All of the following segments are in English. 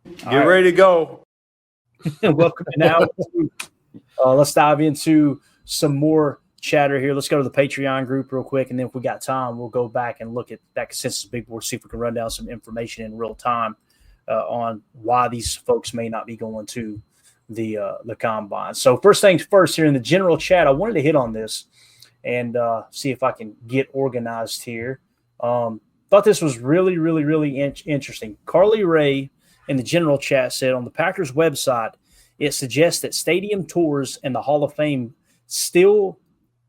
Get ready to go. Welcome now. Let's dive into some more chatter here. Let's go to the Patreon group real quick, and then if we got time, we'll go back and look at that consensus big board, see if we can run down some information in real time on why these folks may not be going to the combine. So first things first, here in the general chat, I wanted to hit on this and see if I can get organized here. Thought this was really, really, really interesting. Carly Ray in the general chat said on the Packers website, it suggests that stadium tours and the Hall of Fame still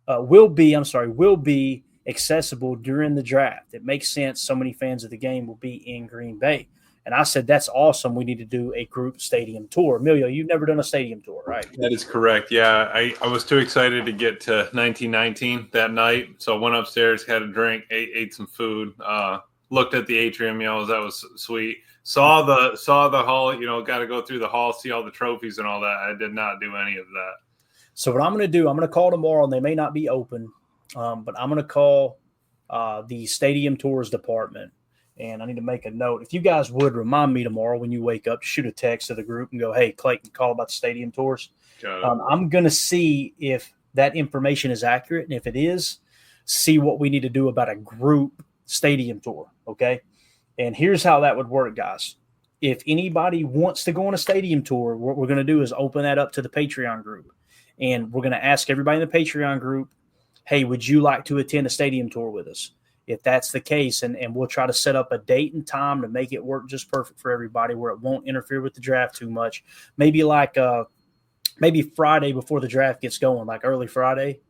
will be accessible during the draft. It makes sense. So many fans of the game will be in Green Bay. And I said, that's awesome. We need to do a group stadium tour. Emilio, you've never done a stadium tour, right? That is correct. Yeah, I was too excited to get to 1919 that night. So I went upstairs, had a drink, ate some food, looked at the atrium. That was sweet. Saw the hall, got to go through the hall, see all the trophies and all that. I did not do any of that. So what I'm going to do, I'm going to call tomorrow, and they may not be open, but I'm going to call the stadium tours department. And I need to make a note. If you guys would remind me tomorrow when you wake up, shoot a text to the group and go, hey, Clayton, call about the stadium tours. I'm going to see if that information is accurate. And if it is, see what we need to do about a group stadium tour. Okay. And here's how that would work, guys. If anybody wants to go on a stadium tour, what we're going to do is open that up to the Patreon group. And we're going to ask everybody in the Patreon group, hey, would you like to attend a stadium tour with us? If that's the case, and we'll try to set up a date and time to make it work just perfect for everybody where it won't interfere with the draft too much. Maybe maybe Friday before the draft gets going, like early Friday,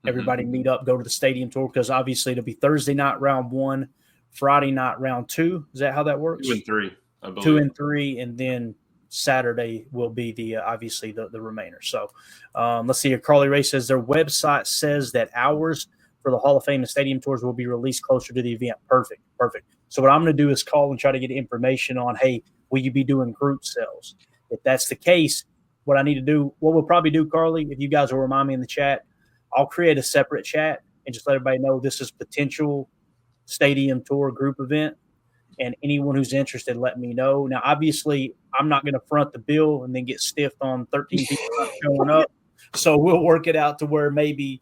everybody meet up, go to the stadium tour, because obviously it'll be Thursday night round 1, Friday night round 2. Is that how that works? 2 and 3, I believe. 2 and 3, and then Saturday will be the obviously the remainder. So let's see here. Carly Ray says their website says that hours for the Hall of Fame and stadium tours will be released closer to the event. Perfect. So what I'm going to do is call and try to get information on, hey, will you be doing group sales? If that's the case, what I need to do, what we'll probably do, Carly, if you guys will remind me in the chat, I'll create a separate chat and just let everybody know this is potential stadium tour group event. And anyone who's interested, let me know. Now, obviously, I'm not going to front the bill and then get stiffed on 13 people not showing up. So we'll work it out to where maybe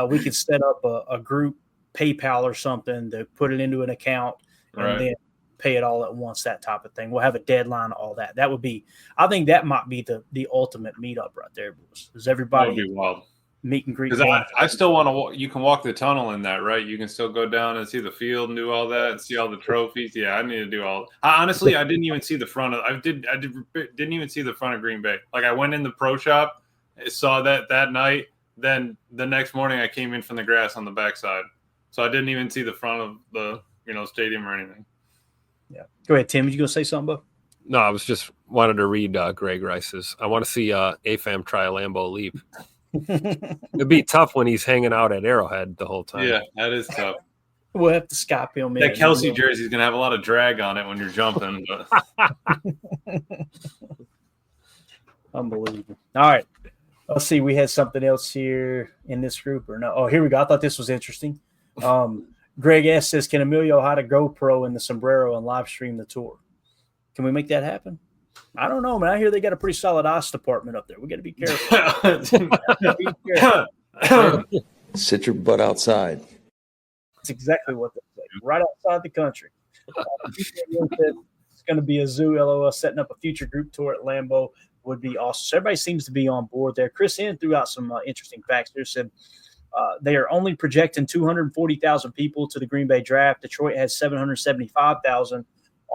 we could set up a group PayPal or something to put it into an account and then pay it all at once, that type of thing. We'll have a deadline, all that. That would be – I think that might be the ultimate meetup right there, boys. Does everybody – That would be wild. Meet and greet. Because I still want to – you can walk the tunnel in that, right? You can still go down and see the field and do all that and see all the trophies. Yeah, I need to do all – honestly, I didn't even see the front of – I didn't even see the front of Green Bay. Like, I went in the pro shop, saw that night. Then the next morning I came in from the grass on the backside. So I didn't even see the front of the stadium or anything. Yeah. Go ahead, Tim. You going to say something, bud? No, I was just wanted to read Greg Rice's. I want to see AFAM try a Lambeau leap. It'd be tough when he's hanging out at Arrowhead the whole time. Yeah, that is tough. We'll have to Skype him. That Kelsey jersey is going to have a lot of drag on it when you're jumping. Unbelievable. All right. Let's see. We had something else here in this group or no? Oh, here we go. I thought this was interesting. Greg S. says, can Emilio hide a GoPro in the sombrero and live stream the tour? Can we make that happen? I don't know, man. I hear they got a pretty solid ice department up there. We got to be careful. Sit your butt outside. That's exactly what they say. Right outside the country. It's going to be a zoo. LOL setting up a future group tour at Lambeau would be awesome. So everybody seems to be on board there. Chris N threw out some interesting facts there. Said they are only projecting 240,000 people to the Green Bay draft. Detroit has 775,000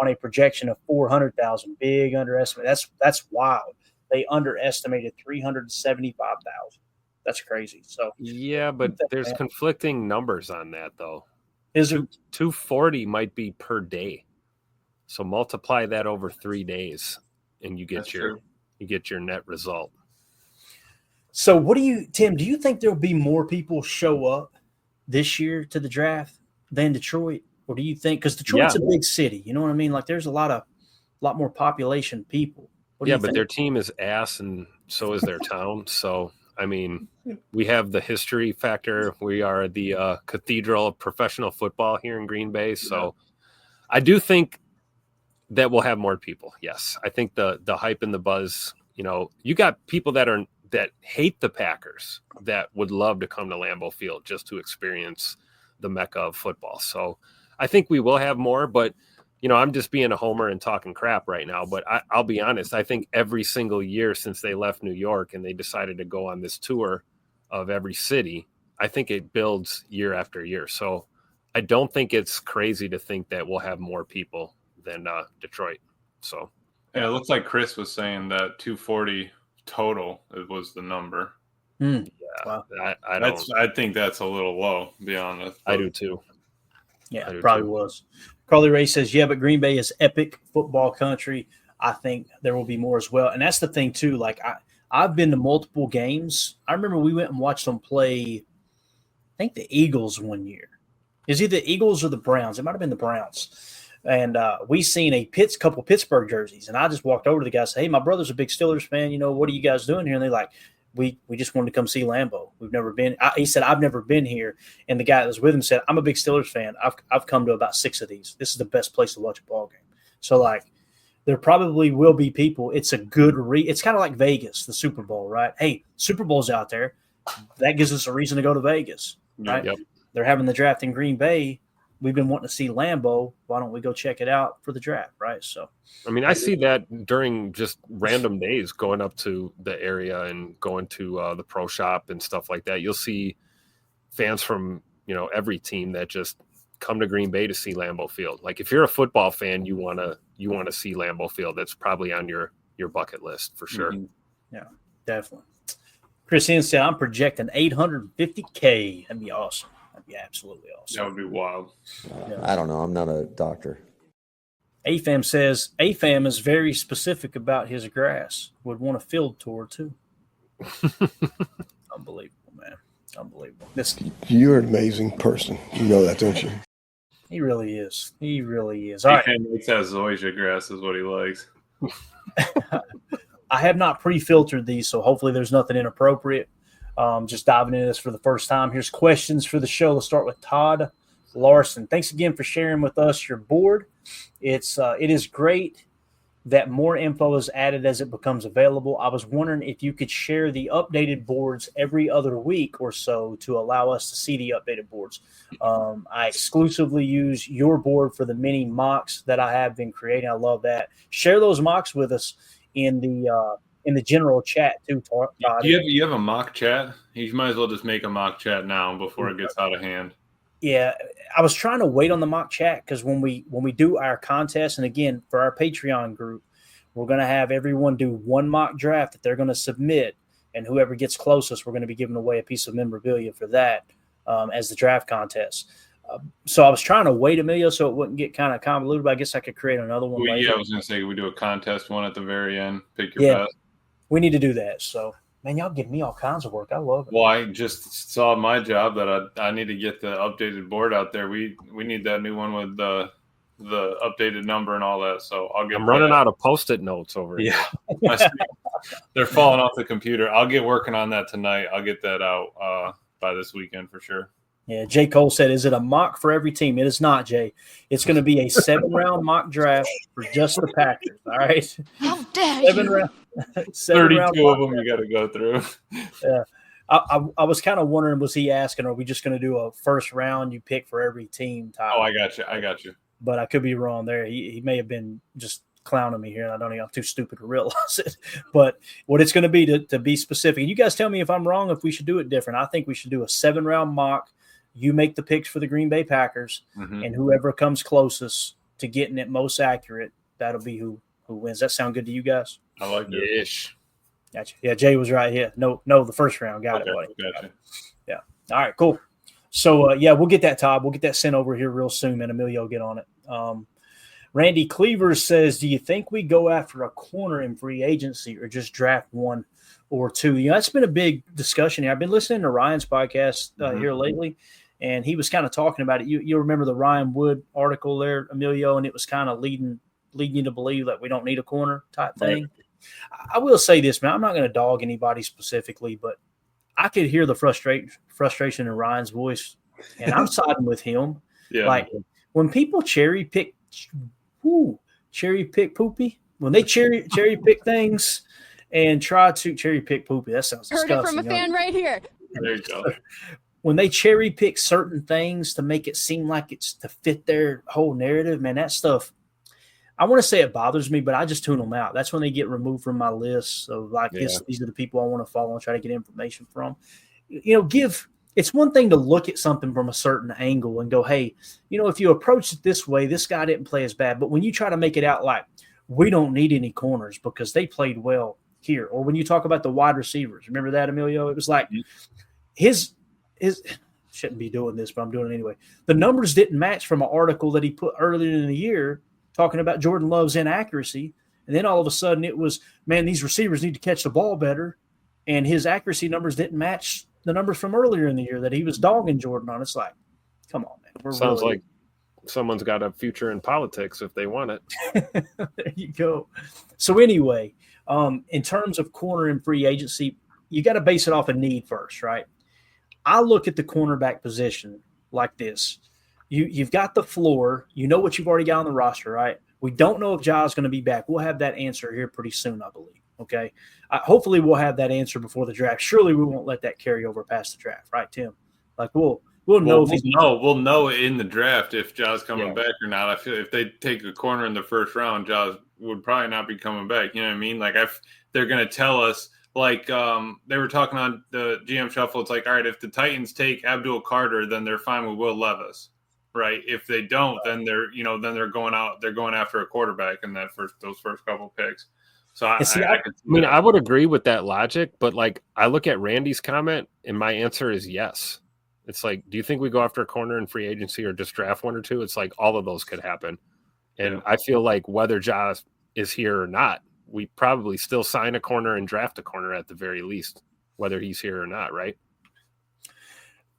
on a projection of 400,000. Big underestimate. That's wild. They underestimated 375,000. That's crazy. So yeah, but there's conflicting numbers on that though. Is it 240 might be per day? So multiply that over 3 days, and you get your net result. So what do you, Tim, do you think there'll be more people show up this year to the draft than Detroit? Or do you think, because Detroit's a big city, you know what I mean? Like there's a lot more population people. But their team is ass and so is their town. So, I mean, we have the history factor. We are the cathedral of professional football here in Green Bay. So I do think that will have more people. Yes. I think the hype and the buzz, you got people that hate the Packers that would love to come to Lambeau Field just to experience the mecca of football. So I think we will have more, but I'm just being a homer and talking crap right now, but I'll be honest. I think every single year since they left New York and they decided to go on this tour of every city, I think it builds year after year. So I don't think it's crazy to think that we'll have more people than Detroit. So yeah, it looks like Chris was saying that 240 total was the number. Yeah, wow. I think that's a little low, to be honest. I do too. Yeah, it probably was. Carly Ray says, yeah, but Green Bay is epic football country. I think there will be more as well. And that's the thing, too. Like, I've been to multiple games. I remember we went and watched them play, I think, the Eagles one year. Is it the Eagles or the Browns? It might have been the Browns. And we seen a couple Pittsburgh jerseys. And I just walked over to the guy and said, hey, my brother's a big Steelers fan. What are you guys doing here? And they're like, we just wanted to come see Lambeau. We've never been. He said, I've never been here. And the guy that was with him said, I'm a big Steelers fan. I've come to about 6 of these. This is the best place to watch a ball game. So, like, there probably will be people. It's a good it's kind of like Vegas, the Super Bowl, right? Hey, Super Bowl's out there. That gives us a reason to go to Vegas, right? Yep. They're having the draft in Green Bay. We've been wanting to see Lambeau. Why don't we go check it out for the draft, right? So, I mean, I see that during just random days going up to the area and going to the pro shop and stuff like that. You'll see fans from, every team that just come to Green Bay to see Lambeau Field. Like, if you're a football fan, you want to see Lambeau Field. That's probably on your bucket list for sure. Mm-hmm. Yeah, definitely. Chris Ian said, I'm projecting $850K. That'd be awesome. That'd be absolutely awesome. That would be wild. I don't know. I'm not a doctor. AFAM says, AFAM is very specific about his grass. Would want a field tour, too. Unbelievable, man. Unbelievable. You're an amazing person. You know that, don't you? He really is. He really is. All right. He likes that zoysia grass is what he likes. I have not pre-filtered these, so hopefully there's nothing inappropriate. Just diving into this for the first time. Here's questions for the show. Let's start with Todd Larson. Thanks again for sharing with us your board. It is great that more info is added as it becomes available. I was wondering if you could share the updated boards every other week or so to allow us to see the updated boards. I exclusively use your board for the mini mocks that I have been creating. I love that. Share those mocks with us in the general chat too, Todd. You have a mock chat? You might as well just make a mock chat now before it gets out of hand. Yeah, I was trying to wait on the mock chat because when we do our contest, and again, for our Patreon group, we're going to have everyone do one mock draft that they're going to submit, and whoever gets closest, we're going to be giving away a piece of memorabilia for that as the draft contest. So I was trying to wait, Emilio, so it wouldn't get kind of convoluted, but I guess I could create another one later. Yeah, I was going to say we do a contest one at the very end. Pick your best. We need to do that. So, man, y'all give me all kinds of work. I love it. Well, I just saw my job that I need to get the updated board out there. We need that new one with the updated number and all that. So I'm running out of Post-it notes over here. Yeah, they're falling off the computer. I'll get working on that tonight. I'll get that out by this weekend for sure. Yeah, Jay Cole said, is it a mock for every team? It is not, Jay. It's going to be a 7-round mock draft for just the Packers, all right? How dare you? 32 of them you got to go through. Yeah. I was kind of wondering, was he asking, are we just going to do a first round you pick for every team type? Oh, I got you. But I could be wrong there. He may have been just clowning me here, and I don't think I'm too stupid to realize it. But what it's going to be to be specific. You guys tell me if I'm wrong, if we should do it different. I think we should do a 7-round mock. You make the picks for the Green Bay Packers, and whoever comes closest to getting it most accurate, that'll be who wins. That sound good to you guys? I like it. Ish. Gotcha. Yeah, Jay was right here. No, the first round. Got it, buddy. Gotcha. Yeah. All right, cool. So, we'll get that, Todd. We'll get that sent over here real soon, and Emilio will get on it. Randy Cleaver says, do you think we go after a corner in free agency or just draft one or two? That's been a big discussion here. I've been listening to Ryan's podcast here lately, and he was kind of talking about it. You remember the Ryan Wood article there, Emilio, and it was kind of leading you to believe that we don't need a corner type thing. Right. I will say this, man. I'm not going to dog anybody specifically, but I could hear the frustration in Ryan's voice, and I'm siding with him. Yeah. Like when people cherry pick cherry pick poopy. When they cherry pick things and try to cherry pick poopy, that sounds disgusting. Heard it from a fan right here. There you go. When they cherry pick certain things to make it seem like it's to fit their whole narrative, man, that stuff, I want to say it bothers me, but I just tune them out. That's when they get removed from my list. So like these are the people I want to follow and try to get information from. It's one thing to look at something from a certain angle and go, hey, if you approach it this way, this guy didn't play as bad. But when you try to make it out like we don't need any corners because they played well here, or when you talk about the wide receivers, remember that, Emilio? It was like his shouldn't be doing this, but I'm doing it anyway. The numbers didn't match from an article that he put earlier in the year talking about Jordan Love's inaccuracy. And then all of a sudden it was, man, these receivers need to catch the ball better. And his accuracy numbers didn't match the numbers from earlier in the year that he was dogging Jordan on. It's like, come on, man. Sounds like someone's got a future in politics if they want it. There you go. So anyway, in terms of corner and free agency, you got to base it off a need first, right? I look at the cornerback position like this. You've got the floor. You know what you've already got on the roster, right? We don't know if Ja's going to be back. We'll have that answer here pretty soon, I believe. Okay. Hopefully we'll have that answer before the draft. Surely we won't let that carry over past the draft, right, Tim? Like we'll know if we'll know in the draft if Ja's coming back or not. I feel if they take a corner in the first round, Ja's would probably not be coming back. You know what I mean? Like if they're going to tell us, like they were talking on the GM Shuffle, it's like, all right, if the Titans take Abdul Carter, then they're fine with Will Levis, right? If they don't, then they're going after a quarterback in those first couple picks. So I would agree with that logic, but like I look at Randy's comment and my answer is yes. It's like, do you think we go after a corner in free agency or just draft one or two? It's like all of those could happen. And I feel like whether Ja is here or not, we probably still sign a corner and draft a corner at the very least, whether he's here or not, right?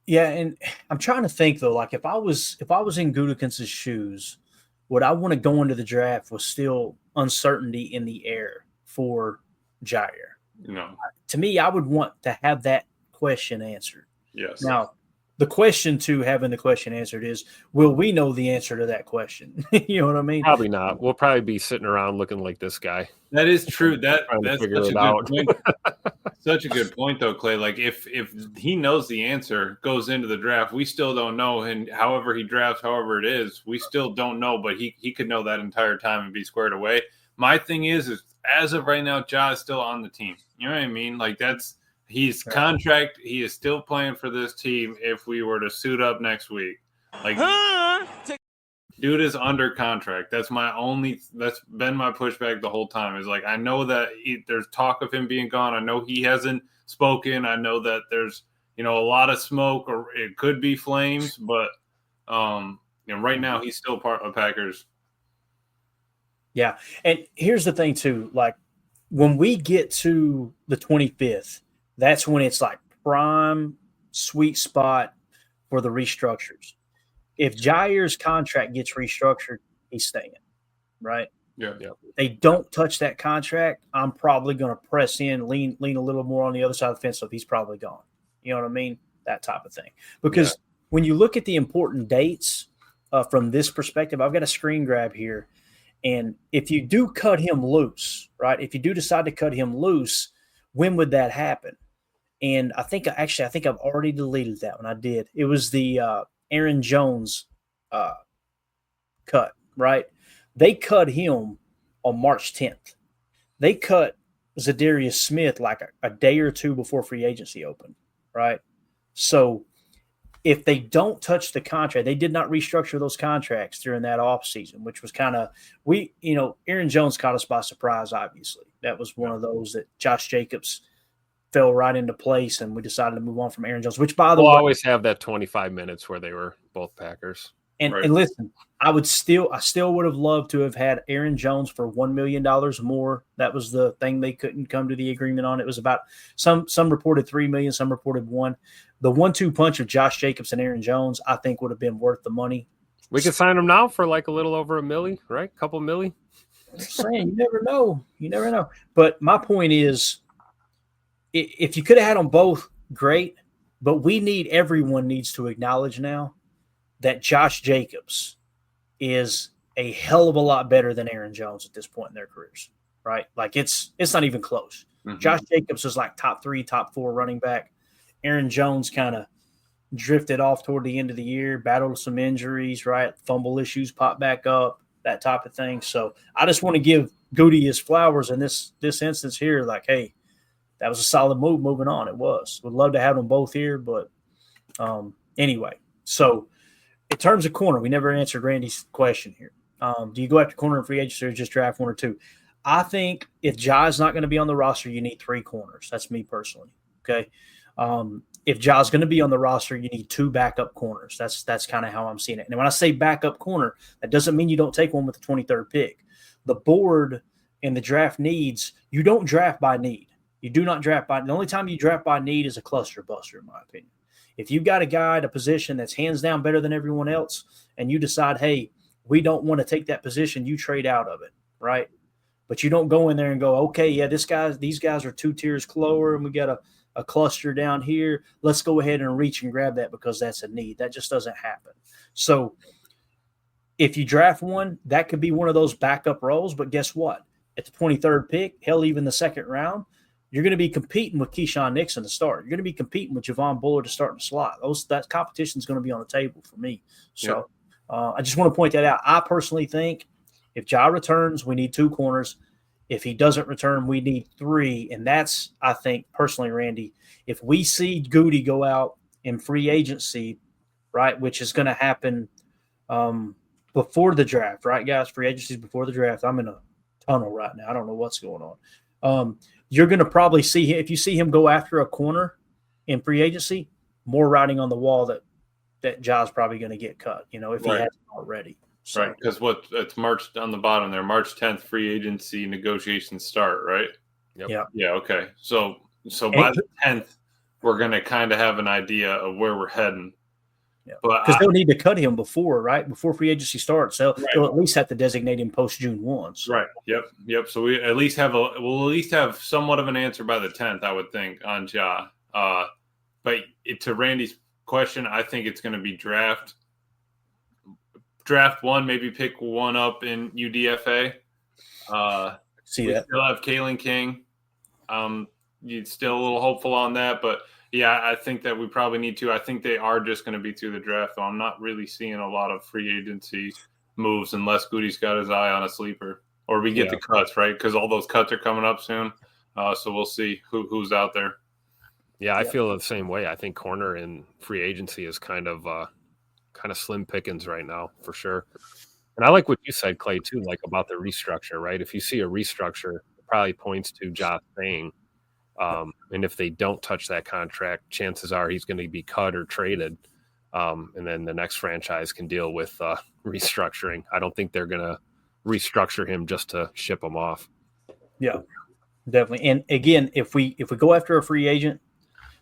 Yeah, and I'm trying to think though, like if I was in Gutekunst's shoes, would I want to go into the draft with still uncertainty in the air for Jair? No. To me, I would want to have that question answered. Yes. Now, the question to having the question answered is, will we know the answer to that question? You know what I mean? Probably not. We'll probably be sitting around looking like this guy. That is true. That's such a good point. Such a good point, though, Clay. Like if he knows the answer, goes into the draft, we still don't know. And however he drafts, however it is, we still don't know. But he could know that entire time and be squared away. My thing is as of right now, Ja is still on the team. You know what I mean? Like he's contract. He is still playing for this team. If we were to suit up next week, like dude is under contract. That's been my pushback the whole time. Is like I know that there's talk of him being gone. I know he hasn't spoken. I know that there's a lot of smoke or it could be flames, but right now he's still part of Packers. Yeah, and here's the thing too. Like when we get to the 25th. That's when it's like prime sweet spot for the restructures. If Jair's contract gets restructured, he's staying, right? Yeah. If they don't touch that contract, I'm probably going to press in, lean a little more on the other side of the fence, so he's probably gone. You know what I mean? That type of thing. Because when you look at the important dates from this perspective, I've got a screen grab here. And if you do cut him loose, right, if you do decide to cut him loose, when would that happen? And I think I've already deleted that one. I did. It was the Aaron Jones cut, right? They cut him on March 10th. They cut Zadarius Smith like a day or two before free agency opened, right? So if they don't touch the contract, they did not restructure those contracts during that offseason, which was kind of Aaron Jones caught us by surprise, obviously. That was one of those that Josh Jacobs fell right into place, and we decided to move on from Aaron Jones, which, by the way, always have that 25 minutes where they were both Packers. And listen, I still would have loved to have had Aaron Jones for $1 million more. That was the thing they couldn't come to the agreement on. It was about some reported $3 million, some reported $1 million. The 1-2 punch of Josh Jacobs and Aaron Jones, I think, would have been worth the money. We could sign him now for like a little over $1 million, right? Couple million. I'm saying, you never know. You never know. But my point is, if you could have had them both, great. But everyone needs to acknowledge now that Josh Jacobs is a hell of a lot better than Aaron Jones at this point in their careers, right? Like it's not even close. Mhm. Josh Jacobs was like top 3, top 4 running back. Aaron Jones kind of drifted off toward the end of the year, battled some injuries, right? Fumble issues popped back up, that type of thing. So I just want to give Goody his flowers in this instance here. Like, hey, that was a solid move moving on. It was. Would love to have them both here, but anyway. So in terms of corner, we never answered Randy's question here. Do you go after corner in free agency or just draft 1 or 2? I think if Jai's not going to be on the roster, you need 3 corners. That's me personally. Okay. If Jai's going to be on the roster, you need 2 backup corners. That's kind of how I'm seeing it. And when I say backup corner, that doesn't mean you don't take one with the 23rd pick. The board and the draft needs, you don't draft by need. You do not draft by – the only time you draft by need is a cluster buster, in my opinion. If you've got a guy at a position that's hands down better than everyone else and you decide, hey, we don't want to take that position, you trade out of it, right? But you don't go in there and go, okay, yeah, these guys are 2 tiers lower and we got a cluster down here. Let's go ahead and reach and grab that because that's a need. That just doesn't happen. So if you draft one, that could be one of those backup roles. But guess what? At the 23rd pick, hell, even the 2nd round, you're going to be competing with Keyshawn Nixon to start. You're going to be competing with Javon Bullard to start in the slot. That competition is going to be on the table for me. So I just want to point that out. I personally think if Jai returns, we need 2 corners. If he doesn't return, we need 3. And that's, I think, personally, Randy, if we see Goody go out in free agency, right, which is going to happen before the draft, right, guys? Free agency is before the draft. I'm in a tunnel right now. I don't know what's going on. You're going to probably see him, if you see him go after a corner in free agency, more writing on the wall that Jai's probably going to get cut, if he hasn't already. So. Right, because it's March on the bottom there. March 10th, free agency negotiations start, right? Yep. Yeah, okay. So by the 10th, we're going to kind of have an idea of where we're heading. Yeah. Because they'll need to cut him before free agency starts. They'll at least have to designate him post June 1. So. Right. Yep. So we'll at least have somewhat of an answer by the 10th, I would think, on Ja. But to Randy's question, I think it's going to be draft 1, maybe pick 1 up in UDFA. See we that? Still have Kalen King. You're still a little hopeful on that, but yeah, I think that we probably need to. I think they are just going to be through the draft, though. I'm not really seeing a lot of free agency moves unless Goody's got his eye on a sleeper or we get the cuts, right? Because all those cuts are coming up soon. So we'll see who's out there. Yeah, I feel the same way. I think corner in free agency is kind of slim pickings right now, for sure. And I like what you said, Clay, too, like about the restructure, right? If you see a restructure, it probably points to Josh saying, and if they don't touch that contract, chances are he's going to be cut or traded. And then the next franchise can deal with restructuring. I don't think they're going to restructure him just to ship him off. Yeah, definitely. And again, if we go after a free agent,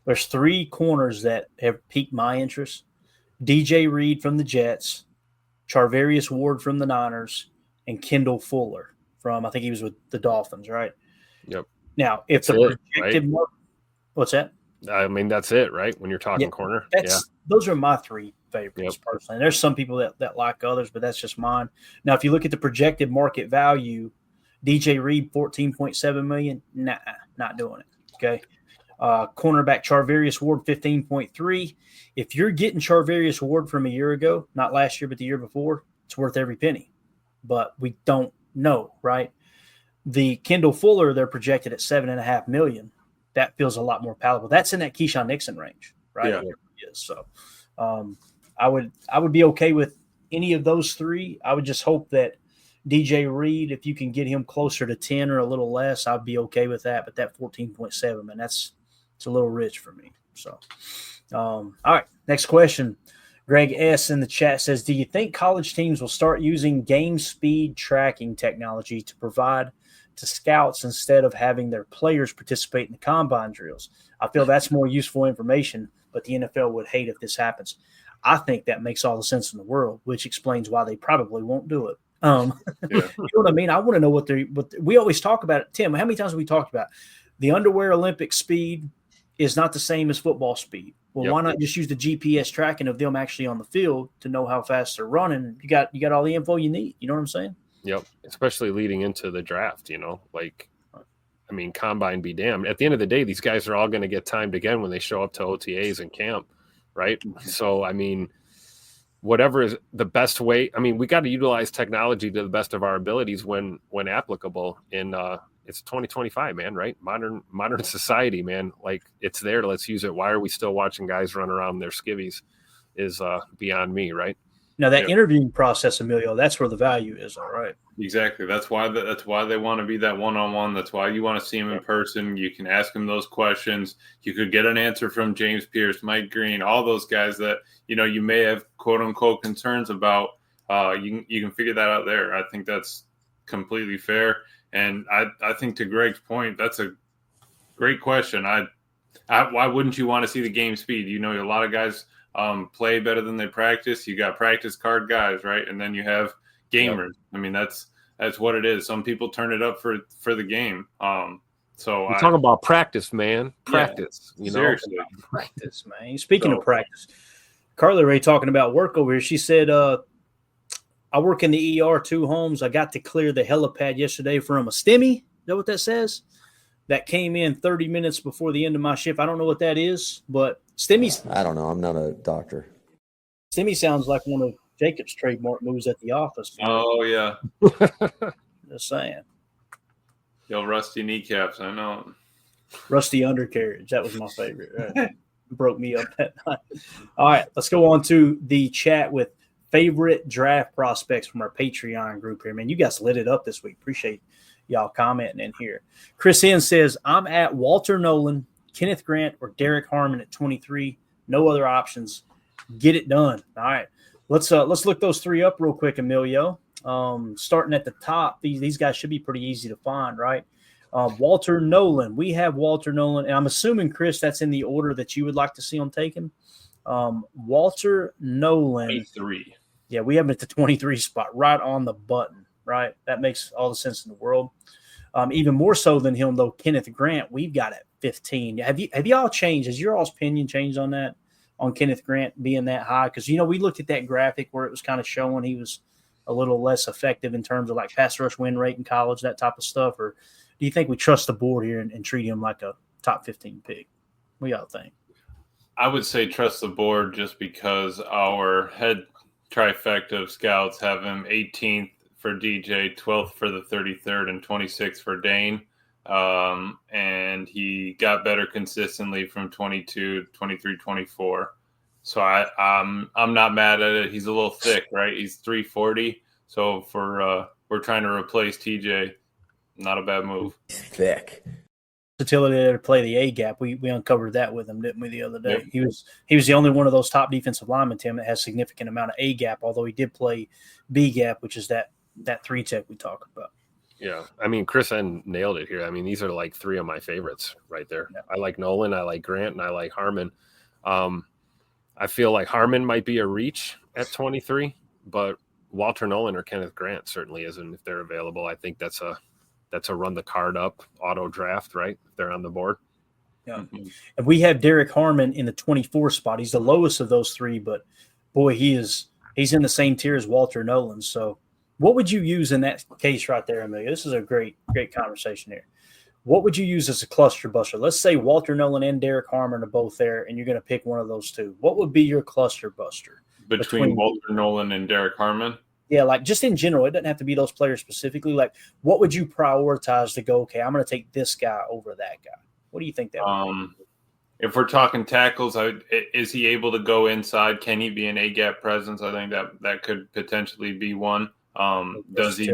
there's 3 corners that have piqued my interest. DJ Reed from the Jets, Charvarius Ward from the Niners, and Kendall Fuller from, I think he was with the Dolphins, right? Yep. Now, if the projected market, what's that? I mean, that's it, right? When you're talking corner. Those are my 3 favorites personally. And there's some people that like others, but that's just mine. Now, if you look at the projected market value, DJ Reed, $14.7 million, nah, not doing it. Okay. Cornerback Charvarius Ward, 15.3. If you're getting Charvarius Ward from a year ago, not last year, but the year before, it's worth every penny. But we don't know, right? The Kendall Fuller, they're projected at $7.5 million. That feels a lot more palatable. That's in that Keyshawn Nixon range, right? Yeah. So I would be okay with any of those 3. I would just hope that DJ Reed, if you can get him closer to 10 or a little less, I'd be okay with that. But that 14.7, man, it's a little rich for me. So, all right, next question. Greg S. in the chat says, do you think college teams will start using game speed tracking technology to provide to scouts instead of having their players participate in the combine drills? I feel that's more useful information, but the NFL would hate if this happens. I think that makes all the sense in the world, which explains why they probably won't do it. You know what I mean? I want to know what we always talk about it. Tim, how many times have we talked about the underwear Olympic speed is not the same as football speed. Well, Yep. why not just use the GPS tracking of them actually on the field to know how fast they're running? You got all the info you need. You know what I'm saying? Yep. Especially leading into the draft, like, I mean, combine be damned. At the end of the day, these guys are all going to get timed again when they show up to OTAs and camp, right? So, I mean, whatever is the best way. I mean, we got to utilize technology to the best of our abilities when applicable. In it's 2025, man, right? Modern society, man. Like, it's there. Let's use it. Why are we still watching guys run around in their skivvies? Is beyond me, right? Now that interviewing process, Emilio, that's where the value is. All right. Exactly. That's why they want to be that one-on-one. That's why you want to see them in person. You can ask them those questions. You could get an answer from James Pierce, Mike Green, all those guys that, you may have quote unquote concerns about. You can figure that out there. I think that's completely fair. And I think, to Greg's point, that's a great question. Why wouldn't you want to see the game speed? A lot of guys play better than they practice. You got practice card guys, right? And then you have gamers. Yep. I mean, that's what it is. Some people turn it up for the game. So we're talking about practice, man. Practice. Seriously. Practice, man. Speaking of practice, Carly Ray talking about work over here. She said, I work in the ER 2 homes. I got to clear the helipad yesterday from a STEMI. Is that what that says? That came in 30 minutes before the end of my shift. I don't know what that is, but STEMI. I don't know. I'm not a doctor. STEMI sounds like one of Jacob's trademark moves at the office. Oh, yeah. Just saying. Yo, rusty kneecaps. I know. Rusty undercarriage. That was my favorite. Right? Broke me up that night. All right, let's go on to the chat with favorite draft prospects from our Patreon group here. Man, you guys lit it up this week. Appreciate y'all commenting in here. Chris N says, I'm at Walter Nolan, Kenneth Grant, or Derek Harmon at 23. No other options. Get it done. All right. Let's look those 3 up real quick, Emilio. Starting at the top, these guys should be pretty easy to find, right? Walter Nolan. We have Walter Nolan, and I'm assuming, Chris, that's in the order that you would like to see him taken. Walter Nolan. 23. Yeah, we have him at the 23 spot, right on the button, right? That makes all the sense in the world. Even more so than him, though, Kenneth Grant, we've got at 15. Have y'all changed? Has your all's opinion changed on that, on Kenneth Grant being that high? Because, we looked at that graphic where it was kind of showing he was a little less effective in terms of like pass rush win rate in college, that type of stuff. Or do you think we trust the board here and treat him like a top 15 pick? What y'all think? I would say trust the board just because our head trifecta of scouts have him 18th for DJ, 12th for the 33rd, and 26th for Dane. And he got better consistently from 22, 23, 24. So I'm not mad at it. He's a little thick, right? He's 340. So we're trying to replace TJ. Not a bad move. Thick. Versatility to play the A gap. We uncovered that with him, didn't we, the other day? Yep. He was the only one of those top defensive linemen, Tim, that has significant amount of A gap, although he did play B gap, which is that 3 tech we talked about. Yeah, I mean, Chris N nailed it here. I mean, these are like 3 of my favorites right there. Yeah. I like Nolan, I like Grant, and I like Harmon. I feel like Harmon might be a reach at 23, but Walter Nolan or Kenneth Grant certainly isn't if they're available. I think that's a run the card up auto draft, right? If they're on the board. Yeah. Mm-hmm. And we have Derek Harmon in the 24 spot. He's the lowest of those 3, but boy, he's in the same tier as Walter Nolan. So what would you use in that case right there, Amelia? This is a great conversation here. What would you use as a cluster buster? Let's say Walter Nolan and Derek Harmon are both there, and you're going to pick one of those 2. What would be your cluster buster? Between Walter Nolan and Derek Harmon? Yeah, like just in general. It doesn't have to be those players specifically. Like, what would you prioritize to go, okay, I'm going to take this guy over that guy? What do you think that would be? If we're talking tackles, is he able to go inside? Can he be an A-gap presence? I think that could potentially be one. Does he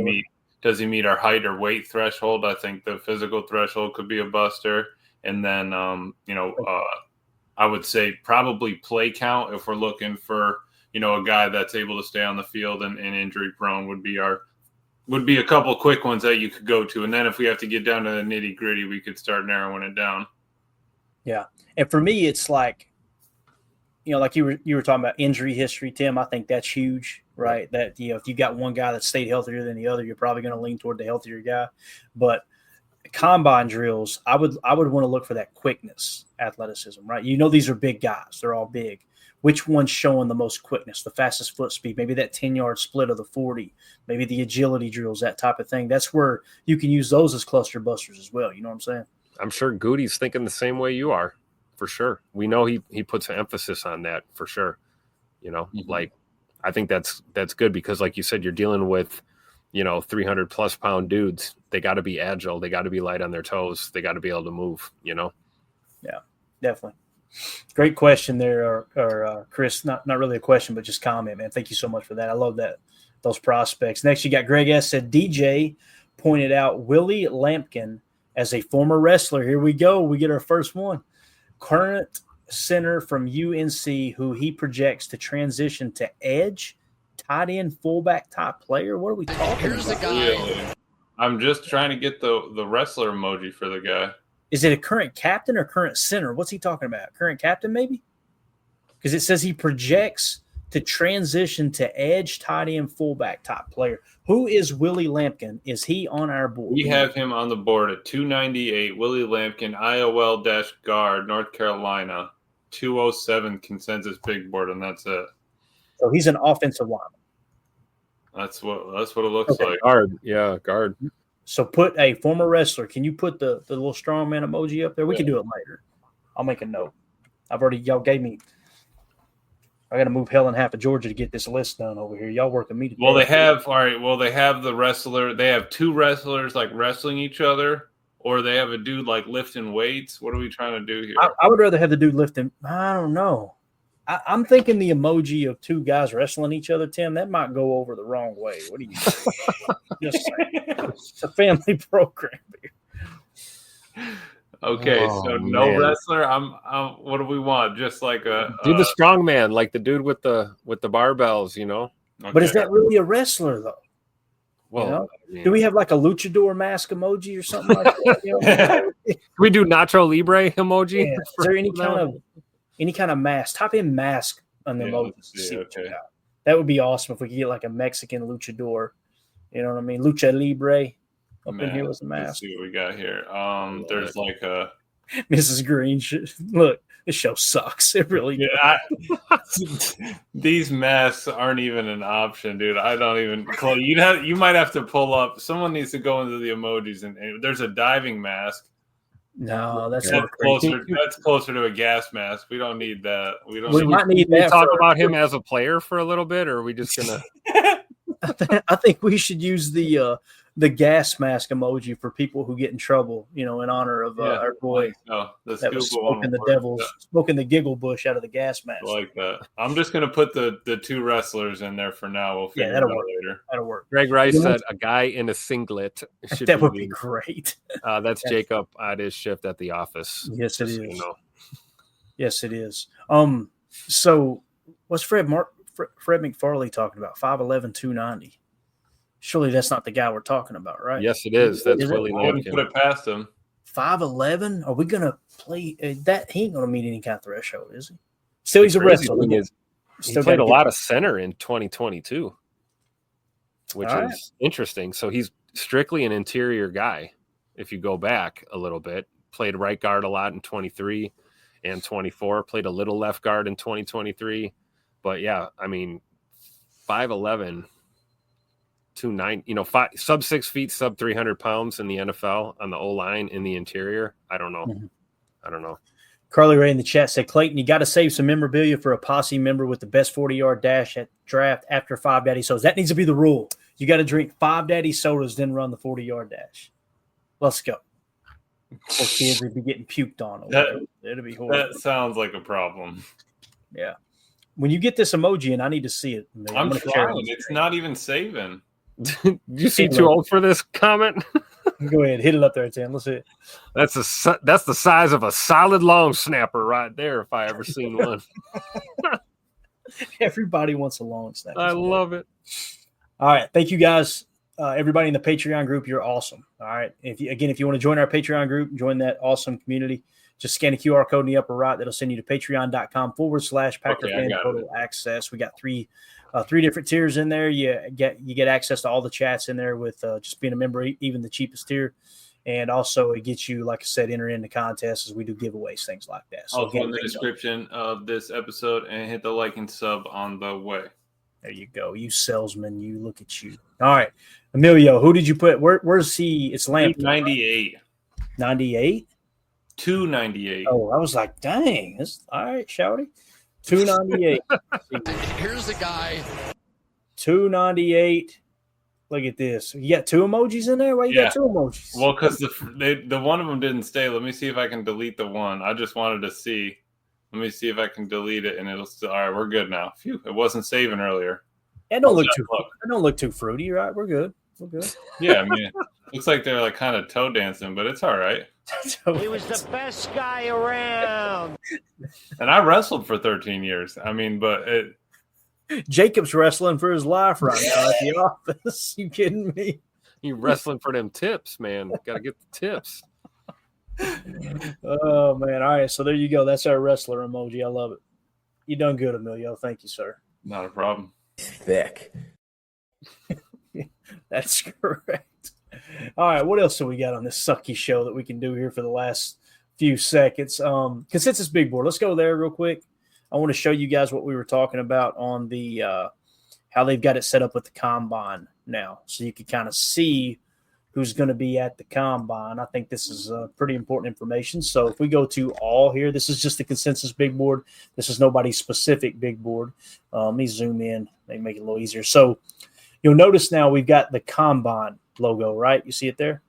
meet our height or weight threshold? I think the physical threshold could be a buster. And then, I would say probably play count if we're looking for, a guy that's able to stay on the field and injury prone would be a couple quick ones that you could go to. And then if we have to get down to the nitty gritty, we could start narrowing it down. Yeah. And for me, it's like, like you were talking about injury history, Tim. I think that's huge, right? That, if you got one guy that stayed healthier than the other, you're probably going to lean toward the healthier guy. But combine drills, I would want to look for that quickness, athleticism, right? These are big guys. They're all big. Which one's showing the most quickness, the fastest foot speed, maybe that 10-yard split of the 40, maybe the agility drills, that type of thing. That's where you can use those as cluster busters as well. You know what I'm saying? I'm sure Goody's thinking the same way you are, for sure. We know he puts an emphasis on that, for sure. Like, I think that's good because, like you said, you're dealing with, 300-plus pound dudes. They got to be agile. They got to be light on their toes. They got to be able to move, Yeah, definitely. Great question there, or Chris. Not really a question, but just comment, man. Thank you so much for that. I love those prospects. Next, you got Greg S. said DJ pointed out Willie Lampkin as a former wrestler. Here we go. We get our first one. Current center from UNC, who he projects to transition to edge, tight end, fullback type player. What are we talking about? The guy. Really? I'm just trying to get the wrestler emoji for the guy. Is it a current captain or current center? What's he talking about? Current captain, maybe? Because it says he projects to transition to edge, tight end, fullback type player. Who is Willie Lampkin? Is he on our board? We have him on the board at 298. Willie Lampkin, IOL-guard, North Carolina, 207 consensus big board, and that's it. So he's an offensive lineman. That's what it looks like. Guard, yeah, guard. So put a former wrestler. Can you put the little strongman emoji up there? We can do it later. I'll make a note. Y'all gave me. I got to move hell and half of Georgia to get this list done over here. Y'all working me today. Well, they have the wrestler. They have two wrestlers like wrestling each other, or they have a dude like lifting weights. What are we trying to do here? I would rather have the dude lifting. I don't know. I'm thinking the emoji of two guys wrestling each other, Tim, that might go over the wrong way. What do you think? Just saying. It's a family program here. Okay, so no wrestler. What do we want? Just like a do the strong man, like the dude with the barbells, Okay. But is that really a wrestler though? Well, do we have like a luchador mask emoji or something like that? Can we do Nacho Libre emoji? Yeah. Is there any kind of mask? Type in mask on the emojis to see what you got. That would be awesome if we could get like a Mexican luchador. You know what I mean? Lucha Libre up in here with the mask. Let's see what we got here. There's like a Mrs. Green. Look, this show sucks. It really does. These masks aren't even an option, dude. I don't even. You might have to pull up. Someone needs to go into the emojis and there's a diving mask. No, that's closer. That's closer to a gas mask. We don't need that. We might need that. Talk about him as a player for a little bit, or are we just gonna? I think we should use the gas mask emoji for people who get in trouble. In honor of our boy that was smoking the giggle bush out of the gas mask. I like that. I'm just gonna put the two wrestlers in there for now. We'll figure it out later. That'll work. Greg Rice said a guy in a singlet. That would be great. That's Jacob at his shift at the office. Yes, it is. Yes, it is. So what's Fred McFarley talking about? 5'11", 290. Surely that's not the guy we're talking about, right? Yes, it is. That's Willie Lampkin. Put it past him. 5'11". Are we gonna play that? He ain't gonna meet any kind of threshold, is he? Still, he's a wrestler. He played a lot of center in 2022, which is interesting. So he's strictly an interior guy. If you go back a little bit, played right guard a lot in 23 and 24. Played a little left guard in 2023. But yeah, I mean, 5'11", 290, sub 6 feet, sub 300 pounds in the NFL on the O-line in the interior. I don't know. Mm-hmm. I don't know. Carly Ray in the chat said, Clayton, you got to save some memorabilia for a posse member with the best 40-yard dash at draft after 5 daddy sodas. That needs to be the rule. You got to drink 5 daddy sodas, then run the 40-yard dash. Let's go. Poor kids would be getting puked on. It'll be horrible. That sounds like a problem. Yeah. When you get this emoji, and I need to see it. I'm trying. It's not even saving. You seem too old for this comment? Go ahead. Hit it up there, Tim. Let's see it. That's the size of a solid long snapper right there, if I ever seen one. Everybody wants a long snapper. I love it. All right. Thank you, guys. Everybody in the Patreon group, you're awesome. All right. If you want to join our Patreon group, join that awesome community, just scan the QR code in the upper right. That'll send you to patreon.com/Packer Fan Total Access. We got three different tiers in there. You get access to all the chats in there with just being a member, even the cheapest tier. And also it gets you, like I said, enter in the contest as we do giveaways, things like that. So Also again, in the description of this episode, and hit the like and sub on the way. there you go. You salesman, you look at you. All right. Emilio, who did you put? Where's he? It's Lampton. 298. 98? 298. Oh, I was like, dang. That's all right, Shouty. 298. Here's the guy. 298. Look at this. You got 2 emojis in there? Why you got 2 emojis? Well, because the one of them didn't stay. Let me see if I can delete the one. I just wanted to see. Let me see if I can delete it, and it'll still. All right, we're good now. Phew, it wasn't saving earlier. It don't look too fruity, right? We're good. We're good. Yeah, I mean, looks like they're like kind of toe dancing, but it's all right. He was the best guy around. And I wrestled for 13 years. I mean, but Jacob's wrestling for his life right now at the office. You kidding me? You wrestling for them tips, man. Got to get the tips. Oh man! All right, so there you go. That's our wrestler emoji. I love it. You done good, Emilio. Thank you, sir. not a problem. Thick. That's correct. All right, what else do we got on this sucky show that we can do here for the last few seconds? Consensus big board. Let's go there real quick. I want to show you guys what we were talking about on the how they've got it set up with the combine now, so you can kind of see who's going to be at the combine. I think this is pretty important information. So if we go to all here, this is just the consensus big board. This is nobody's specific big board. Let me zoom in, maybe make it a little easier. So you'll notice now we've got the combine logo, right? You see it there?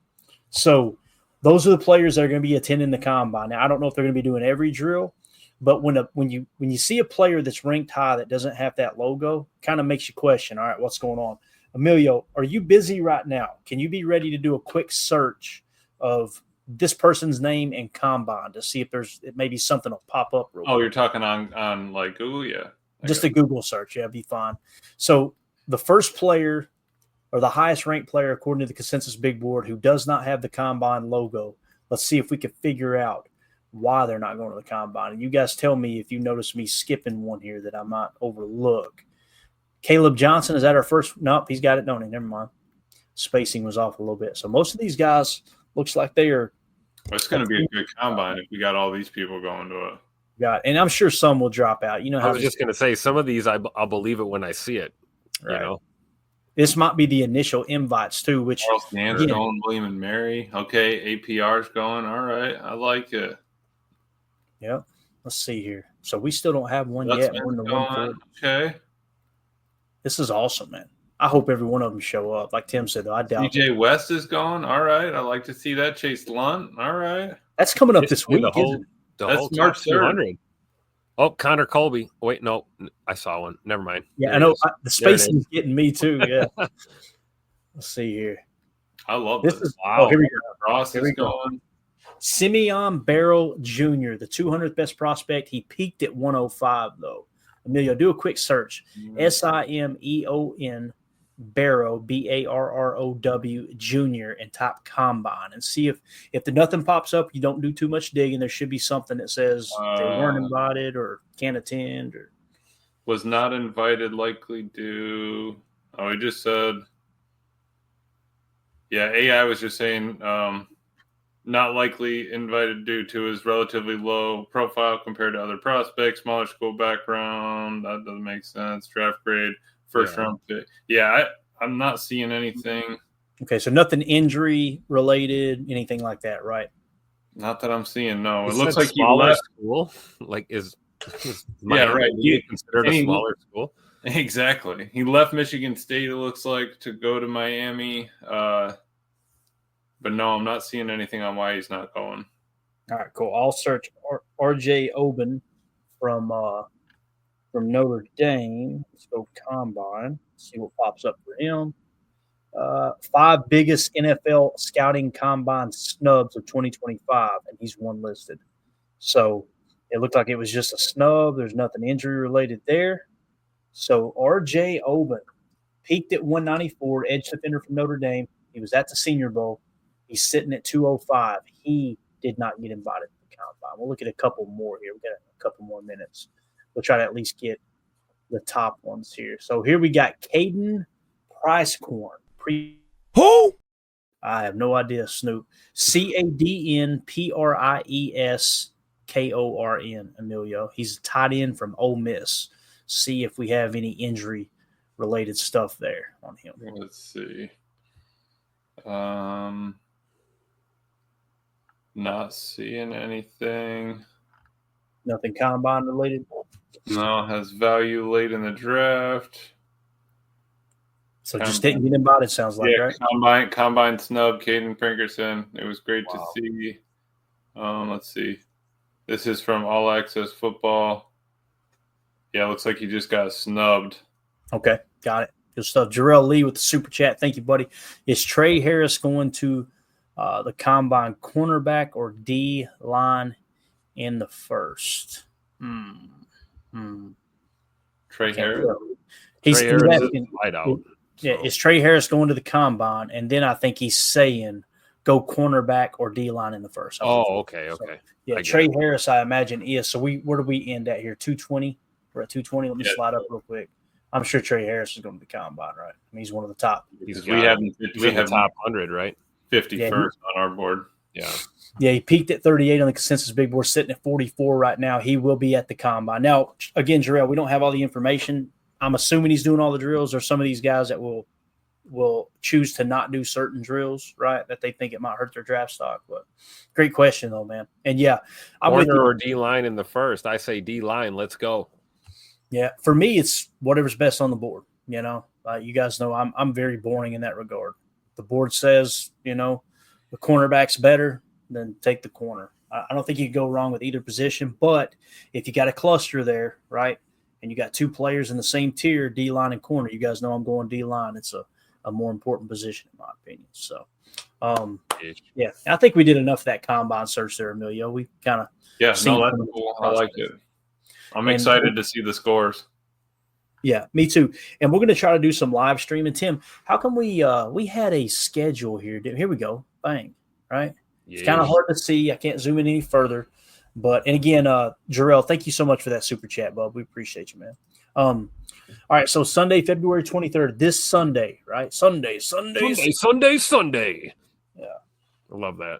So those are the players that are going to be attending the combine. Now, I don't know if they're going to be doing every drill, but when you see a player that's ranked high that doesn't have that logo, kind of makes you question, all right, what's going on? Emilio, are you busy right now? Can you be ready to do a quick search of this person's name and combine to see if there's maybe something will pop up real quick? You're talking on like Google, yeah. Just a Google search, yeah, be fine. So the first player or the highest ranked player according to the consensus big board who does not have the combine logo, let's see if we can figure out why they're not going to the combine. And you guys tell me if you notice me skipping one here that I might overlook. Caleb Johnson, is that our first? Nope, he's got it, don't he? Never mind. Spacing was off a little bit. So most of these guys looks like they are. Well, it's going to be a good combine if we got all these people going to it. And I'm sure some will drop out. You know how I was just going to say some of these I'll believe it when I see it. Right. You know, this might be the initial invites too. Which Charles Dan's going, William and Mary. Okay, APR's going. All right, I like it. Yeah, let's see here. So we still don't have one That's yet. We're in the going. Okay. This is awesome, man. I hope every one of them show up. Like Tim said, though, I doubt DJ West is going. All right. I like to see that. Chase Lunt. All right. That's coming up this week. The whole That's top March 3rd. 200. Oh, Connor Colby. Wait, no, I saw one. Never mind. Yeah, There I know. it is. The spacing is getting me too. Yeah. Let's see here. I love This this. is Wow. oh, here we go. Ross Here is we go. going. Simeon Barrow Jr., the 200th best prospect. He peaked at 105, though. Emilio, do a quick search. Simeon Barrow, Barrow Jr. and top combine, and see if the nothing pops up. You don't do too much digging. There should be something that says they weren't invited or can't attend or Was not invited. Likely due. Oh, he just said. Yeah, AI was just saying. Not likely invited due to his relatively low profile compared to other prospects, smaller school background. That doesn't make sense. Draft grade, first round pick. Yeah, I'm not seeing anything. Okay, so nothing injury related, anything like that, right? Not that I'm seeing. No, it He looks said like he smaller left. School. Like is Yeah, right. He considered a smaller school. Exactly. He left Michigan State. It looks like to go to Miami. But no, I'm not seeing anything on why he's not going. All right, cool. I'll search RJ Oben from Notre Dame. Let's go combine. See what pops up for him. 5 biggest NFL scouting combine snubs of 2025, and he's one listed. So it looked like it was just a snub. There's nothing injury related there. So RJ Oben peaked at 194, edge defender from Notre Dame. He was at the Senior Bowl. He's sitting at 205. He did not get invited to the combine. We'll look at a couple more here. We've got a couple more minutes. We'll try to at least get the top ones here. So here we got Caden Pricecorn. Who? I have no idea, Snoop. CADNPRIESKORN, Emilio. He's a tight end from Ole Miss. See if we have any injury-related stuff there on him. Let's see. Not seeing anything. Nothing combine-related? No, has value late in the draft. So just didn't get him out, it sounds like, right? Combine snub, Caden Pinkerton. It was great to see. Let's see. This is from All Access Football. Yeah, looks like he just got snubbed. Okay, got it. Good stuff. Jarrell Lee with the super chat. Thank you, buddy. Is Trey Harris going to the combine cornerback or D line in the first? Trey Harris? He's Harris is asking, light out. Yeah, is Trey Harris going to the combine? And then I think he's saying go cornerback or D line in the first. Oh, okay. So, yeah, Trey Harris, I imagine, is. So where do we end at here? 220? We're at 220. Let me slide up real quick. I'm sure Trey Harris is going to be combine, right? I mean, he's one of the top. We have the top 100, right? 51st on our board. Yeah. Yeah, he peaked at 38 on the consensus big board, sitting at 44 right now. He will be at the combine. Now, again, Jarrell, we don't have all the information. I'm assuming he's doing all the drills, or some of these guys that will choose to not do certain drills, right, that they think it might hurt their draft stock. But great question, though, man. And, yeah. Corner or D-line in the first. I say D-line. Let's go. Yeah, for me, it's whatever's best on the board. You know, you guys know I'm very boring in that regard. The board says, the cornerback's better, then take the corner. I don't think you can go wrong with either position. But if you got a cluster there, right, and you got two players in the same tier, D-line and corner, you guys know I'm going D-line. It's a more important position in my opinion. So, yeah, I think we did enough of that combine search there, Emilio. We kind of that's cool. I like it. I'm excited to see the scores. Yeah, me too. And we're going to try to do some live streaming. Tim, how come we had a schedule here? Here we go. Bang. Right? Yeah. It's kind of hard to see. I can't zoom in any further. And again, Jarrell, thank you so much for that super chat, bub. We appreciate you, man. All right, so Sunday, February 23rd, this Sunday, right? Sunday. Yeah. I love that.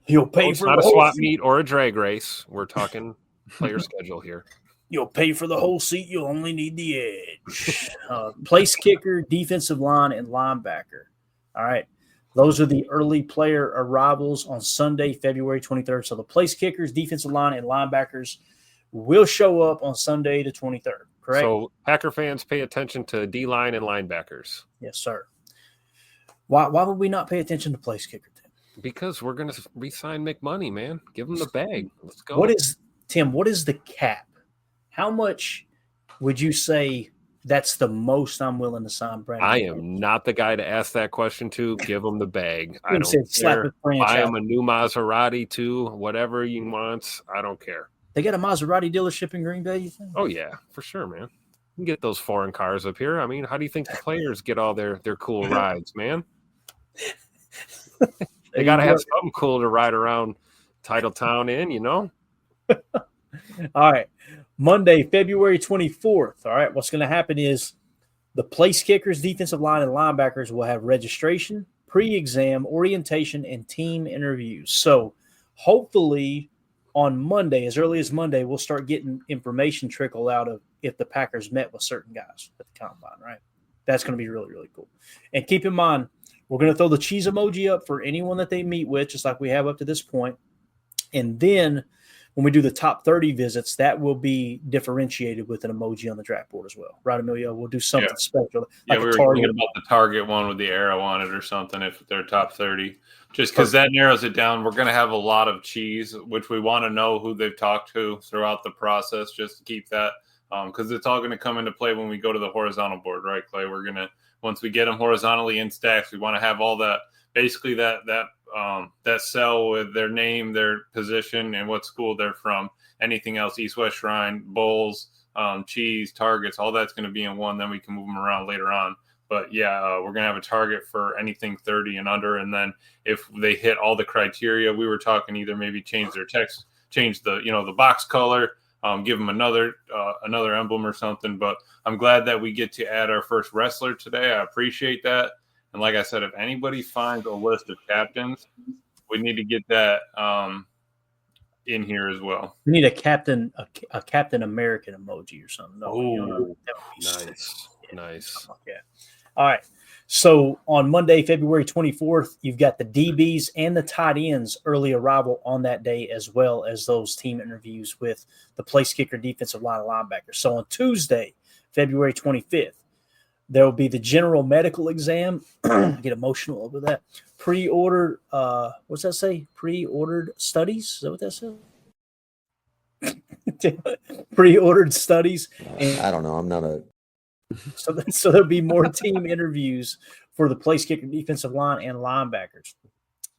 You'll pay for not a swap meet or a drag race. We're talking player schedule here. You'll pay for the whole seat. You'll only need the edge. Place kicker, defensive line, and linebacker. All right. Those are the early player arrivals on Sunday, February 23rd. So the place kickers, defensive line, and linebackers will show up on Sunday the 23rd, correct? So Packer fans, pay attention to D-line and linebackers. Yes, sir. Why would we not pay attention to place kicker, Tim? Because we're going to re-sign McMoney, man. Give him the bag. Let's go. What is the cap? How much would you say that's the most I'm willing to sign Brandon? I am not the guy to ask that question to. Give him the bag. I don't care. Buy him a new Maserati too, whatever he wants. I don't care. They got a Maserati dealership in Green Bay, you think? Oh, yeah, for sure, man. You can get those foreign cars up here. I mean, how do you think the players get all their cool rides, man? They got to have something cool to ride around Titletown in, All right. Monday, February 24th. All right. What's going to happen is the place kickers, defensive line, and linebackers will have registration, pre-exam, orientation, and team interviews. So hopefully on Monday, as early as Monday, we'll start getting information trickle out of if the Packers met with certain guys at the combine, right? That's going to be really, really cool. And keep in mind, we're going to throw the cheese emoji up for anyone that they meet with, just like we have up to this point. And then when we do the top 30 visits, that will be differentiated with an emoji on the draft board as well. Right, Emilio? We'll do something special. Like we were thinking about the target one with the arrow on it or something if they're top 30. Just because that narrows it down. We're going to have a lot of cheese, which we want to know who they've talked to throughout the process just to keep that. Because it's all going to come into play when we go to the horizontal board, right, Clay? We're going to, once we get them horizontally in stacks, we want to have all that, basically that cell with their name, their position, and what school they're from. Anything else, East West Shrine, bowls, cheese, targets, all that's going to be in one. Then we can move them around later on. But yeah, we're going to have a target for anything 30 and under. And then if they hit all the criteria, we were talking either maybe change their text, change the, the box color, give them another emblem or something. But I'm glad that we get to add our first wrestler today. I appreciate that. And like I said, if anybody finds a list of captains, we need to get that in here as well. We need a Captain American emoji or something. No, Oh, that would be sick. Nice. Something like that. All right. So on Monday, February 24th, you've got the DBs and the tight ends early arrival on that day, as well as those team interviews with the place kicker, defensive line, and linebacker. So on Tuesday, February 25th, there will be the general medical exam. I get emotional over that. Pre-ordered, what's that say? Pre-ordered studies? Is that what that says? Pre-ordered studies. I don't know. I'm not a. So there'll be more team interviews for the place kicker, defensive line, and linebackers.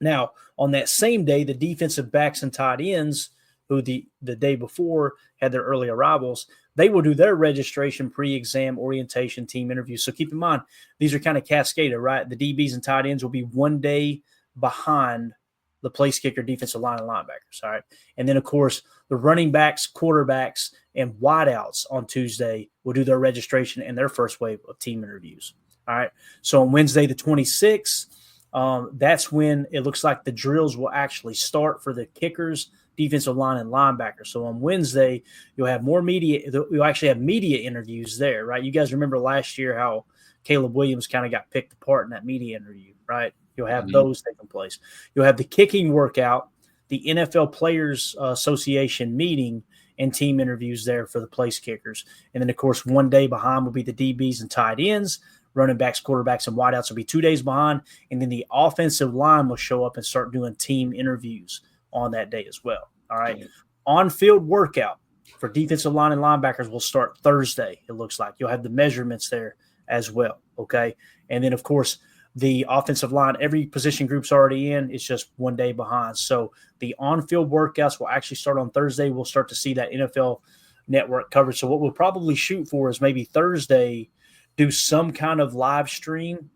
Now, on that same day, the defensive backs and tight ends, who the day before had their early arrivals, they will do their registration, pre-exam, orientation, team interviews. So keep in mind, these are kind of cascaded, right? The DBs and tight ends will be one day behind the place kicker, defensive line, and linebackers, all right? And then, of course, the running backs, quarterbacks, and wideouts on Tuesday will do their registration and their first wave of team interviews, all right? So on Wednesday the 26th, that's when it looks like the drills will actually start for the kickers, defensive line, and linebackers. So on Wednesday, you'll have more media. You'll actually have media interviews there, right? You guys remember last year how Caleb Williams kind of got picked apart in that media interview, right? You'll have those taking place. You'll have the kicking workout, the NFL Players Association meeting, and team interviews there for the place kickers. And then, of course, one day behind will be the DBs and tight ends. Running backs, quarterbacks, and wideouts will be 2 days behind. And then the offensive line will show up and start doing team interviews on that day as well. All right. On-field workout for defensive line and linebackers will start Thursday, it looks like. You'll have the measurements there as well, okay? And then, of course, the offensive line, every position group's already in. It's just 1 day behind. So the on-field workouts will actually start on Thursday. We'll start to see that NFL Network coverage. So what we'll probably shoot for is maybe Thursday do some kind of live stream,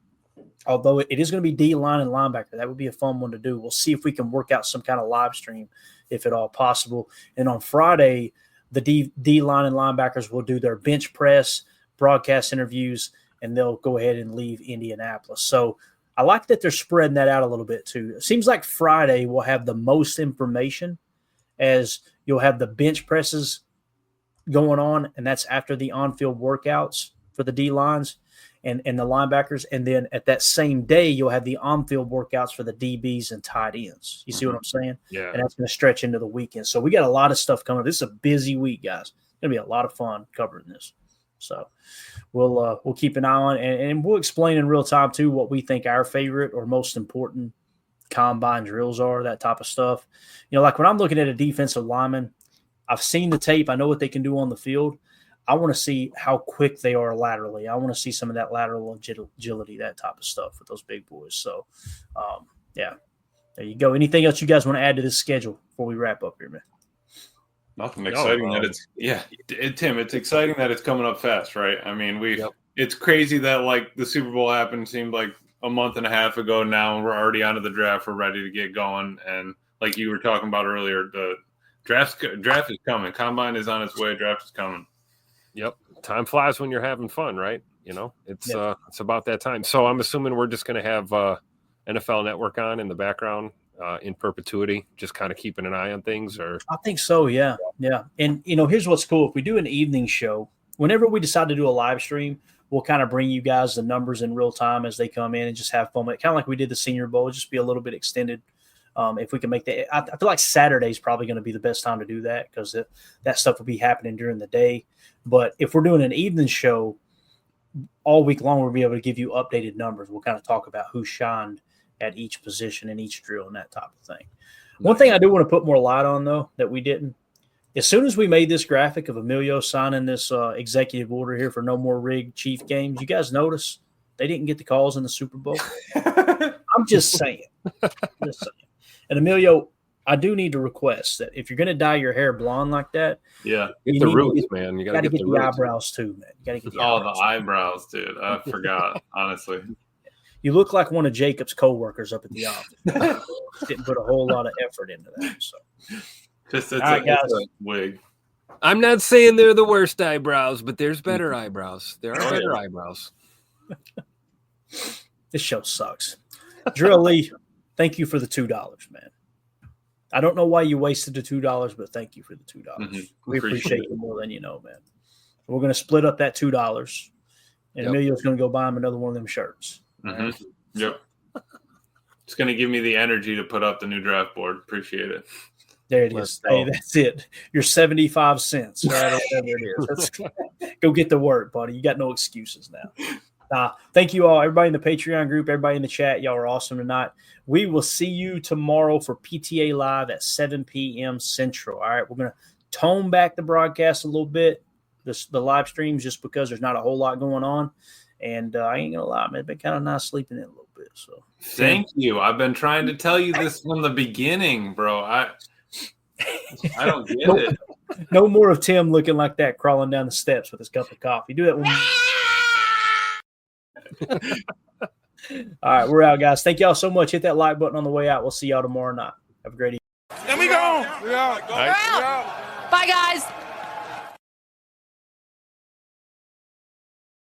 although it is going to be D-line and linebacker. That would be a fun one to do. We'll see if we can work out some kind of live stream, if at all possible. And on Friday, the D-line and linebackers will do their bench press, broadcast interviews, and they'll go ahead and leave Indianapolis. So I like that they're spreading that out a little bit too. It seems like Friday will have the most information, as you'll have the bench presses going on, and that's after the on-field workouts for the D-lines and the linebackers. And then at that same day, you'll have the on-field workouts for the DBs and tight ends. You see what I'm saying? Yeah. And that's going to stretch into the weekend. So we got a lot of stuff coming. This is a busy week, guys. It's going to be a lot of fun covering this. So we'll keep an eye on it, and we'll explain in real time too what we think our favorite or most important combine drills are, that type of stuff. You know, like when I'm looking at a defensive lineman, I've seen the tape. I know what they can do on the field. I want to see how quick they are laterally. I want to see some of that lateral agility, that type of stuff with those big boys. So, yeah, there you go. Anything else you guys want to add to this schedule before we wrap up here, man? Nothing exciting that it's Tim, it's exciting that it's coming up fast, right? I mean, it's crazy that like the Super Bowl happened, seemed like a month and a half ago now, and we're already onto the draft. We're ready to get going. And like you were talking about earlier, the draft is coming. Combine is on its way. Draft is coming. Yep. Time flies when you're having fun, right? You know, it's about that time. So I'm assuming we're just going to have NFL Network on in the background in perpetuity, just kind of keeping an eye on things. Or I think so, yeah. And you know, here's what's cool: if we do an evening show, whenever we decide to do a live stream, we'll kind of bring you guys the numbers in real time as they come in and just have fun with it. Kind of like we did the Senior Bowl, just be a little bit extended. If we can make that, I feel like Saturday is probably going to be the best time to do that, because that stuff will be happening during the day. But if we're doing an evening show all week long, we'll be able to give you updated numbers. We'll kind of talk about who shined at each position in each drill and that type of thing. One thing I do want to put more light on, though, that we didn't, as soon as we made this graphic of Emilio signing this executive order here for no more rigged Chief games, you guys notice they didn't get the calls in the Super Bowl? I'm just saying. And Emilio, I do need to request that if you're going to dye your hair blonde like that, get the roots, man. You got to get the eyebrows too, man. You got to get the eyebrows. The eyebrows, dude. I forgot, honestly. You look like one of Jacob's co-workers up at the office. Didn't put a whole lot of effort into that. So, it's right, a wig. I'm not saying they're the worst eyebrows, but there's better eyebrows. There are better eyebrows. This show sucks. Drill Lee, thank you for the $2, man. I don't know why you wasted the $2, but thank you for the $2. Mm-hmm. We appreciate you more than you know, man. We're going to split up that $2, and Emilio's going to go buy him another one of them shirts. Mm-hmm. Yep. It's going to give me the energy to put up the new draft board. Appreciate it. There it is. Hey, that's it. Your 75 cents, right? Whatever it is. Go get to work, buddy. You got no excuses now. Thank you all, everybody in the Patreon group, everybody in the chat. Y'all are awesome tonight. We will see you tomorrow for PTA Live at 7 p.m. Central. All right, we're going to tone back the broadcast a little bit, the live streams, just because there's not a whole lot going on. And I ain't going to lie, man, it's been kind of nice sleeping in a little bit. So thank you. I've been trying to tell you this from the beginning, bro. I don't get it. No more of Tim looking like that, crawling down the steps with his cup of coffee. Do that one. All right, we're out, guys. Thank y'all so much. Hit that like button on the way out. We'll see y'all tomorrow night. Have a great evening. And we gone. We out. Bye, guys.